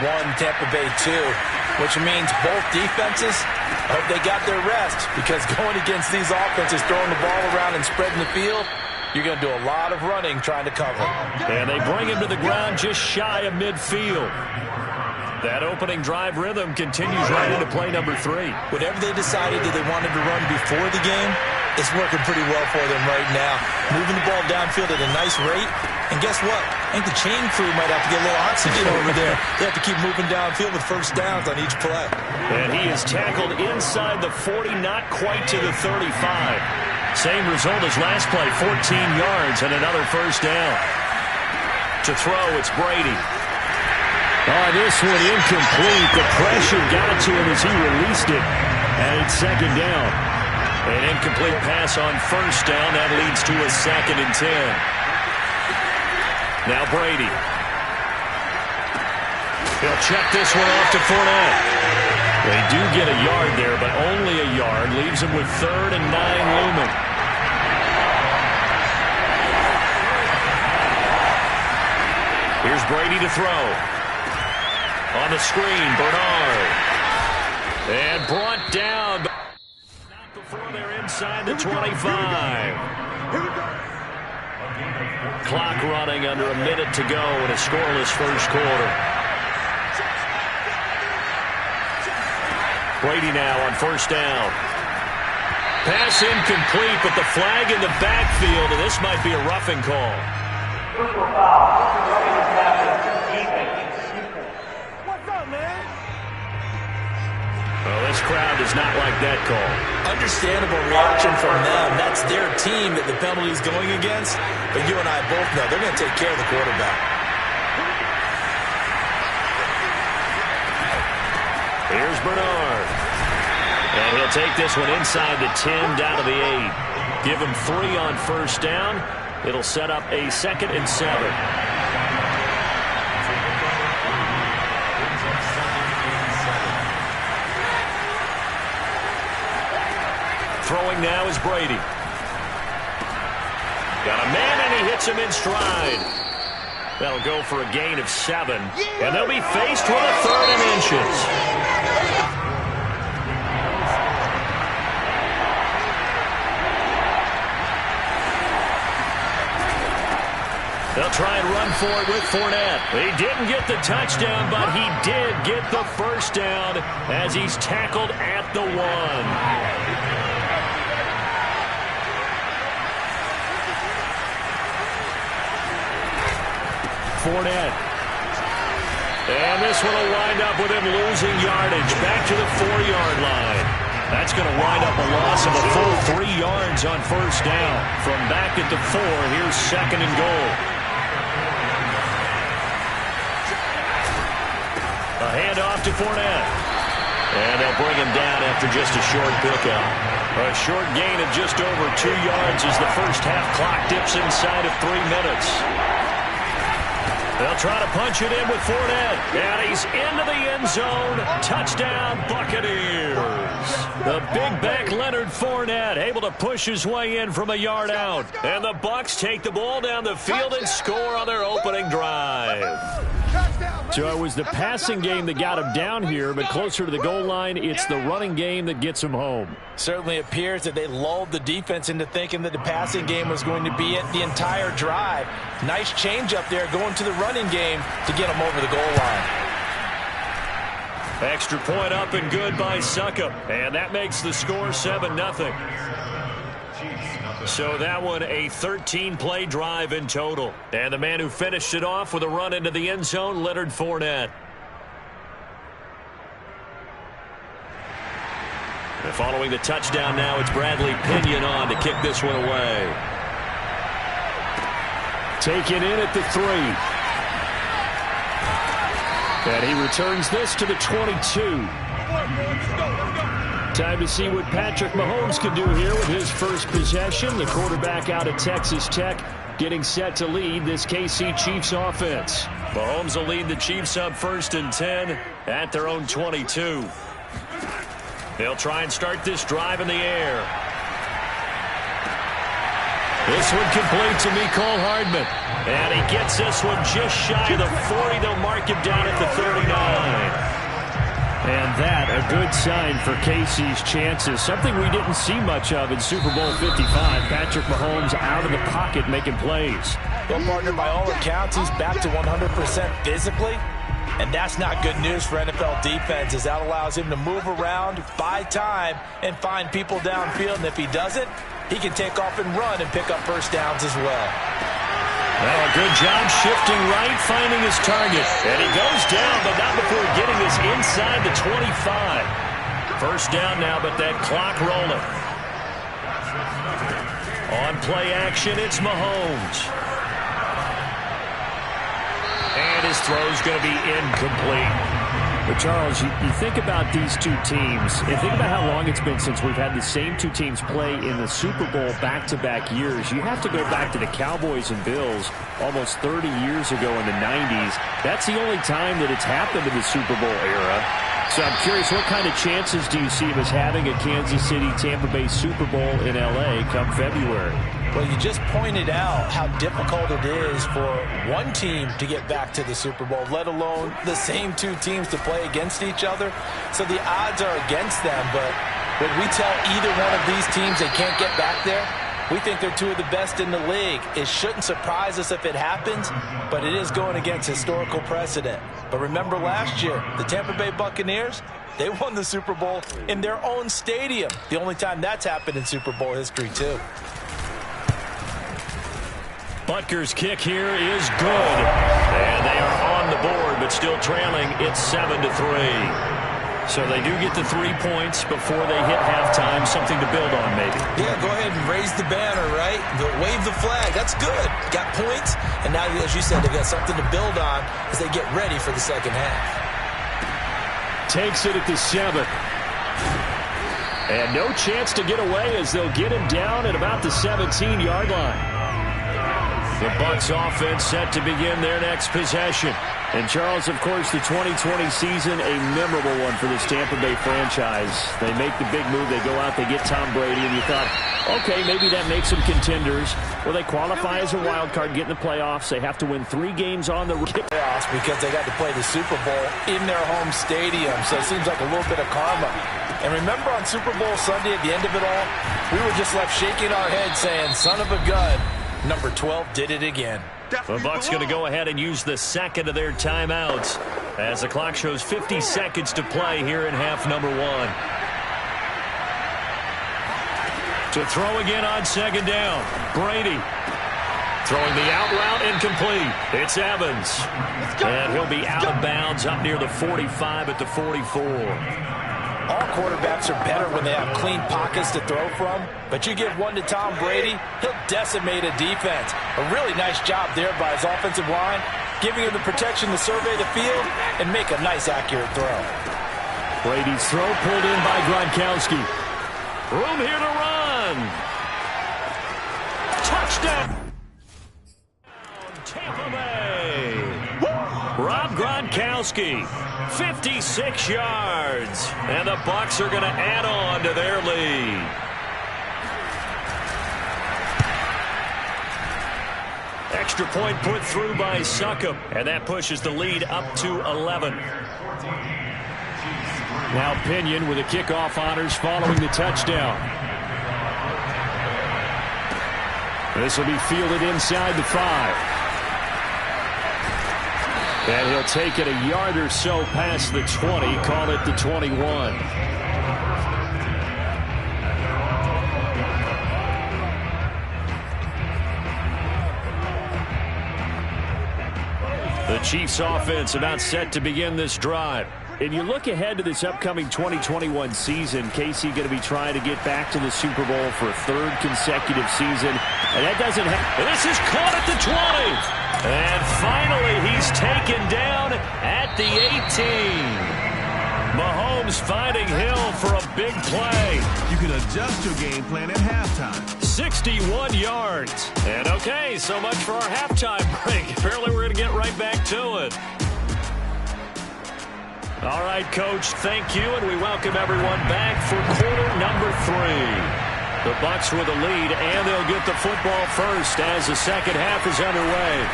1, Tampa Bay 2, which means both defenses, I hope they got their rest, because going against these offenses, throwing the ball around and spreading the field, you're going to do a lot of running trying to cover. And they bring him to the ground just shy of midfield. That opening drive rhythm continues right into play number 3. Whatever they decided that they wanted to run before the game, it's working pretty well for them right now. Moving the ball downfield at a nice rate. And guess what? I think the chain crew might have to get a little oxygen over there. They have to keep moving downfield with first downs on each play. And he is tackled inside the 40, not quite to the 35. Same result as last play, 14 yards and another first down. To throw, it's Brady. Oh, this one incomplete. The pressure got to him as he released it. And it's second down. An incomplete pass on first down. That leads to a 2nd and 10. Now Brady. He'll check this one off to Fournette. They do get a yard there, but only a yard. Leaves him with 3rd and 9 looming. Here's Brady to throw. On the screen, Bernard. And brought down. Not before they're inside the 25. Clock running under a minute to go in a scoreless first quarter. Brady now on first down. Pass incomplete, but the flag in the backfield, and this might be a roughing call. Well, this crowd does not like that call. Understandable reaction from them. That's their team that the penalty is going against. But you and I both know they're going to take care of the quarterback. Here's Bernard. And he'll take this one inside the 10, down to the 8. Give him 3 on first down. It'll set up a 2nd and 7. Throwing now is Brady. Got a man, and he hits him in stride. That'll go for a gain of 7. And they'll be faced with a 3rd and inches. They'll try and run for it with Fournette. He didn't get the touchdown, but he did get the first down as he's tackled at the 1. Fournette. And this one will wind up with him losing yardage back to the 4-yard line. That's going to wind up a loss of a full 3 yards on first down. From back at the 4, here's 2nd and goal. A handoff to Fournette. And they'll bring him down after just a short pickup. A short gain of just over 2 yards as the first half clock dips inside of 3 minutes. They'll try to punch it in with Fournette. And he's into the end zone. Touchdown, Buccaneers. The big back Leonard Fournette able to push his way in from a yard out. And the Bucs take the ball down the field and score on their opening drive. So it was the passing game that got him down here, but closer to the goal line, it's the running game that gets him home. Certainly appears that they lulled the defense into thinking that the passing game was going to be it the entire drive. Nice change up there going to the running game to get him over the goal line. Extra point up and good by Succop. And that makes the score 7-0. So that one a 13-play drive in total. And the man who finished it off with a run into the end zone, Leonard Fournette. And following the touchdown now, it's Bradley Pinion on to kick this one away. Taken in at the 3. And he returns this to the 22. Time to see what Patrick Mahomes can do here with his first possession. The quarterback out of Texas Tech getting set to lead this KC Chiefs offense. Mahomes will lead the Chiefs up 1st and 10 at their own 22. They'll try and start this drive in the air. This one complete to Mecole Hardman. And he gets this one just shy of the 40. They'll mark him down at the 39. good sign for KC's chances. Something we didn't see much of in Super Bowl 55. Patrick Mahomes out of the pocket making plays. Well, partner, by all accounts, he's back to 100% physically. And that's not good news for NFL defenses. That allows him to move around, buy time, and find people downfield. And if he doesn't, he can take off and run and pick up first downs as well. Well, a good job shifting right, finding his target. And he goes down, but not before getting this inside the 25. First down now, but that clock rolling. On play action, it's Mahomes. And his throw's going to be incomplete. But, Charles, you think about these two teams, and think about how long it's been since we've had the same two teams play in the Super Bowl back-to-back years. You have to go back to the Cowboys and Bills almost 30 years ago in the 90s. That's the only time that it's happened in the Super Bowl era. So I'm curious, what kind of chances do you see him as having a Kansas City-Tampa Bay Super Bowl in L.A. come February? Well, you just pointed out how difficult it is for one team to get back to the Super Bowl, let alone the same two teams to play against each other. So the odds are against them, but when we tell either one of these teams they can't get back there, we think they're two of the best in the league. It shouldn't surprise us if it happens, but it is going against historical precedent. But remember last year, the Tampa Bay Buccaneers, they won the Super Bowl in their own stadium. The only time that's happened in Super Bowl history, too. Butker's kick here is good. And they are on the board, but still trailing. It's 7-3. So they do get the 3 points before they hit halftime. Something to build on, maybe. Yeah, go ahead and raise the banner, right? Wave the flag. That's good. Got points. And now, as you said, they've got something to build on as they get ready for the second half. Takes it at the 7. And no chance to get away as they'll get him down at about the 17-yard line. The Bucs offense set to begin their next possession. And, Charles, of course, the 2020 season, a memorable one for this Tampa Bay franchise. They make the big move. They go out, they get Tom Brady, and you thought, okay, maybe that makes them contenders. Well, they qualify as a wild card, get in the playoffs. They have to win 3 games on the playoffs because they got to play the Super Bowl in their home stadium. So it seems like a little bit of karma. And remember on Super Bowl Sunday, at the end of it all, we were just left shaking our heads saying, son of a gun. Number 12 did it again. The Bucs going to go ahead and use the second of their timeouts as the clock shows 50 seconds to play here in half number 1. To throw again on second down. Brady throwing the out route incomplete. It's Evans. And he'll be out of bounds up near the 45 at the 44. All quarterbacks are better when they have clean pockets to throw from, but you give one to Tom Brady, he'll decimate a defense. A really nice job there by his offensive line, giving him the protection to survey the field and make a nice, accurate throw. Brady's throw pulled in by Gronkowski. Room here to run. Touchdown. Tampa Bay. Rob Gronkowski, 56 yards. And the Bucs are going to add on to their lead. Extra point put through by Succop. And that pushes the lead up to 11. Now Pinion with the kickoff honors following the touchdown. This will be fielded inside the 5. And he'll take it a yard or so past the 20, call it the 21. The Chiefs offense about set to begin this drive. And you look ahead to this upcoming 2021 season, KC going to be trying to get back to the Super Bowl for a 3rd consecutive season. And that doesn't happen. This is caught at the 20. And finally, he's taken down at the 18. Mahomes finding Hill for a big play. You can adjust your game plan at halftime. 61 yards. And okay, so much for our halftime break. Apparently we're going to get right back to it. All right, Coach, thank you, and we welcome everyone back for quarter number 3. The Bucs with a lead, and they'll get the football first as the second half is underway.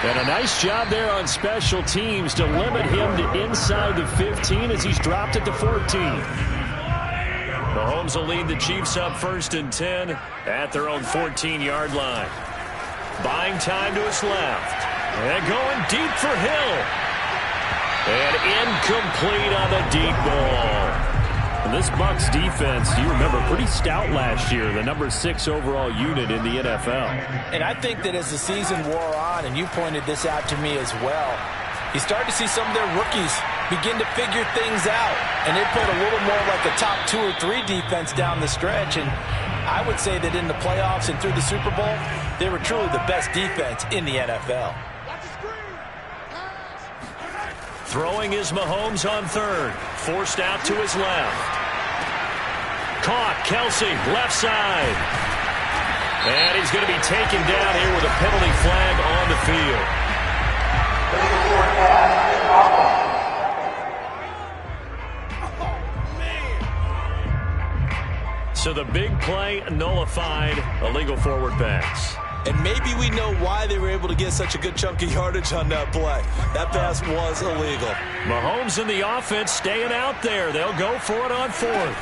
And a nice job there on special teams to limit him to inside the 15 as he's dropped at the 14. Mahomes will lead the Chiefs up 1st and 10 at their own 14-yard line. Buying time to his left. And going deep for Hill. And incomplete on the deep ball. And this Bucs defense, you remember, pretty stout last year, the number 6 overall unit in the NFL. And I think that as the season wore on, and you pointed this out to me as well, you start to see some of their rookies begin to figure things out. And they played a little more like a top 2 or 3 defense down the stretch. And I would say that in the playoffs and through the Super Bowl, they were truly the best defense in the NFL. Throwing is Mahomes on 3rd. Forced out to his left. Caught. Kelsey, left side. And he's going to be taken down here with a penalty flag on the field. So the big play nullified. Illegal forward pass. And maybe we know why they were able to get such a good chunk of yardage on that play. That pass was illegal. Mahomes and the offense staying out there. They'll go for it on 4th.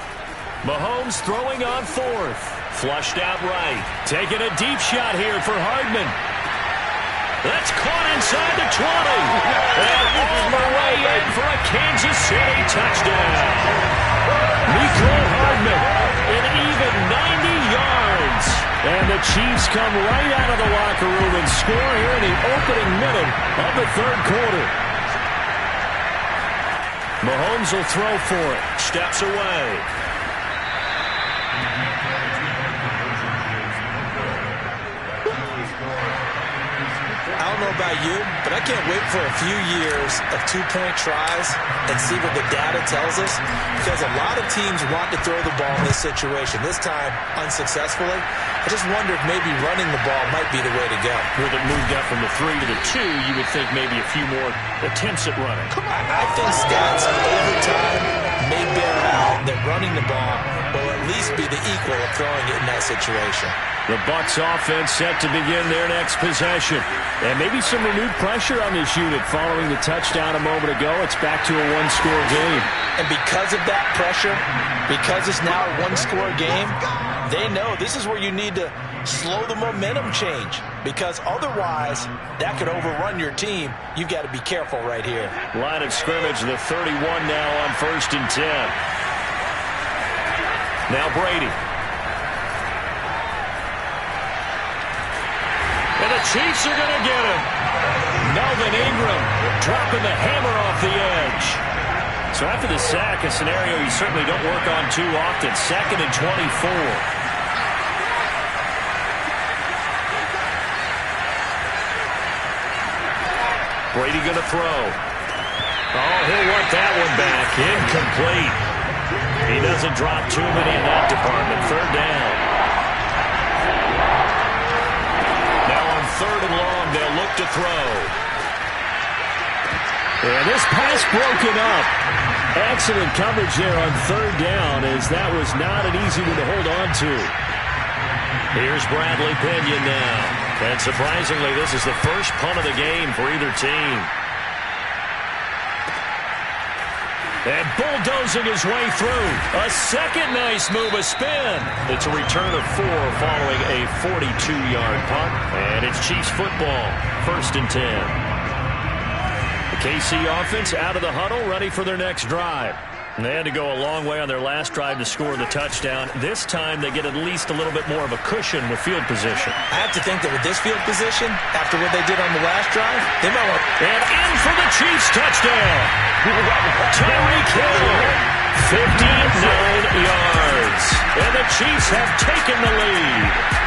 Mahomes throwing on 4th. Flushed out right. Taking a deep shot here for Hardman. That's caught inside the 20. And all the way in for a Kansas City touchdown. Mecole Hardman in even 90 yards. And the Chiefs come right out of the locker room and score here in the opening minute of the 3rd quarter. Mahomes will throw for it. Steps away. I don't know about you, but I can't wait for a few years of 2-point tries and see what the data tells us, because a lot of teams want to throw the ball in this situation, this time unsuccessfully. I just wonder if maybe running the ball might be the way to go. With it moved up from the 3 to the 2, you would think maybe a few more attempts at running. I think stats over time may bear out that running the ball will at least be the equal of throwing it in that situation. The Bucs offense set to begin their next possession. And maybe some renewed pressure on this unit following the touchdown a moment ago. It's back to a 1-score game. And because of that pressure, because it's now a 1-score game, they know this is where you need to slow the momentum change, because otherwise that could overrun your team. You've got to be careful right here. Line of scrimmage, the 31 now on 1st and 10. Now Brady. And the Chiefs are going to get him. Melvin Ingram dropping the hammer off the edge. So after the sack, a scenario you certainly don't work on too often. 2nd and 24. Brady going to throw. Oh, he'll want that one back. Incomplete. He doesn't drop too many in that department. 3rd down. Now on 3rd and long, they'll look to throw. And this pass broken up. Excellent coverage there on 3rd down, as that was not an easy one to hold on to. Here's Bradley Pinion now. And surprisingly, this is the first punt of the game for either team. And bulldozing his way through. A second nice move, a spin. It's a return of 4 following a 42-yard punt. And it's Chiefs football, 1st and 10. The KC offense out of the huddle, ready for their next drive. And they had to go a long way on their last drive to score the touchdown. This time they get at least a little bit more of a cushion with field position. I have to think that with this field position, after what they did on the last drive, they might want... And in for the Chiefs touchdown. Tyreek Hill, 59 yards. And the Chiefs have taken the lead.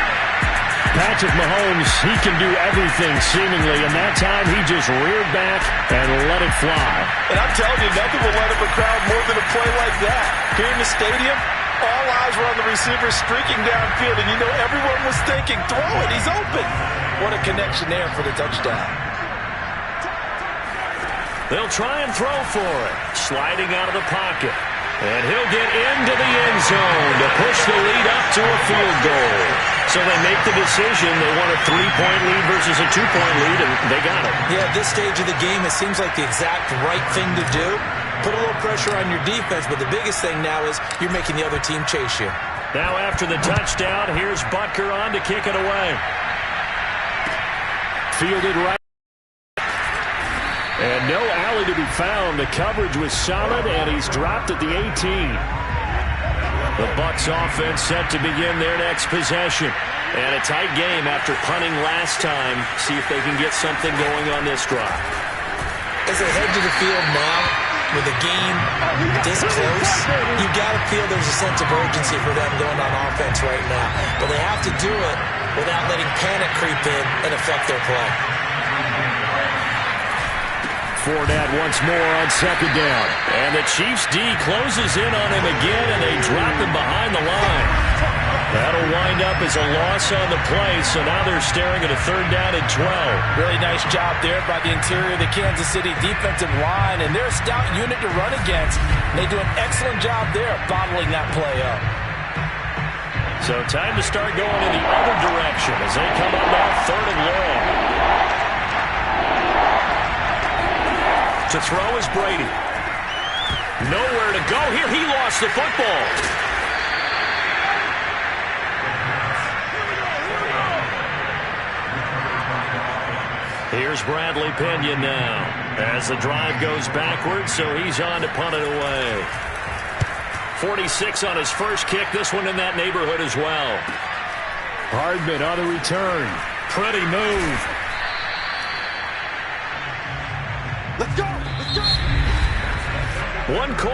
Patrick Mahomes, he can do everything seemingly, and that time he just reared back and let it fly. And I'm telling you, nothing will let up a crowd more than a play like that. Here in the stadium, all eyes were on the receiver streaking downfield, and you know everyone was thinking, throw it, he's open. What a connection there for the touchdown. They'll try and throw for it. Sliding out of the pocket. And he'll get into the end zone to push the lead up to a field goal. So they make the decision. They want a 3-point lead versus a 2-point lead, and they got it. Yeah, at this stage of the game, it seems like the exact right thing to do. Put a little pressure on your defense, but the biggest thing now is you're making the other team chase you. Now after the touchdown, here's Butker on to kick it away. Fielded right. And no alley to be found. The coverage was solid, and he's dropped at the 18. The Bucs offense set to begin their next possession. And a tight game after punting last time. See if they can get something going on this drive. As they head to the field now, with the game this close, you got to feel there's a sense of urgency for them going on offense right now. But they have to do it without letting panic creep in and affect their play. Fournette once more on second down. And the Chiefs' D closes in on him again, and they drop him behind the line. That'll wind up as a loss on the play, so now they're staring at a 3rd down and 12. Really nice job there by the interior of the Kansas City defensive line, and they're a stout unit to run against. They do an excellent job there bottling that play up. So time to start going in the other direction as they come up now 3rd and long. To throw is Brady. Nowhere to go here. He lost the football. Here's Bradley Pinion now as the drive goes backwards, so he's on to punt it away. 46 on his first kick. This one in that neighborhood as well. Hardman on the return. Pretty move. Let's go! Let's go! One quarter.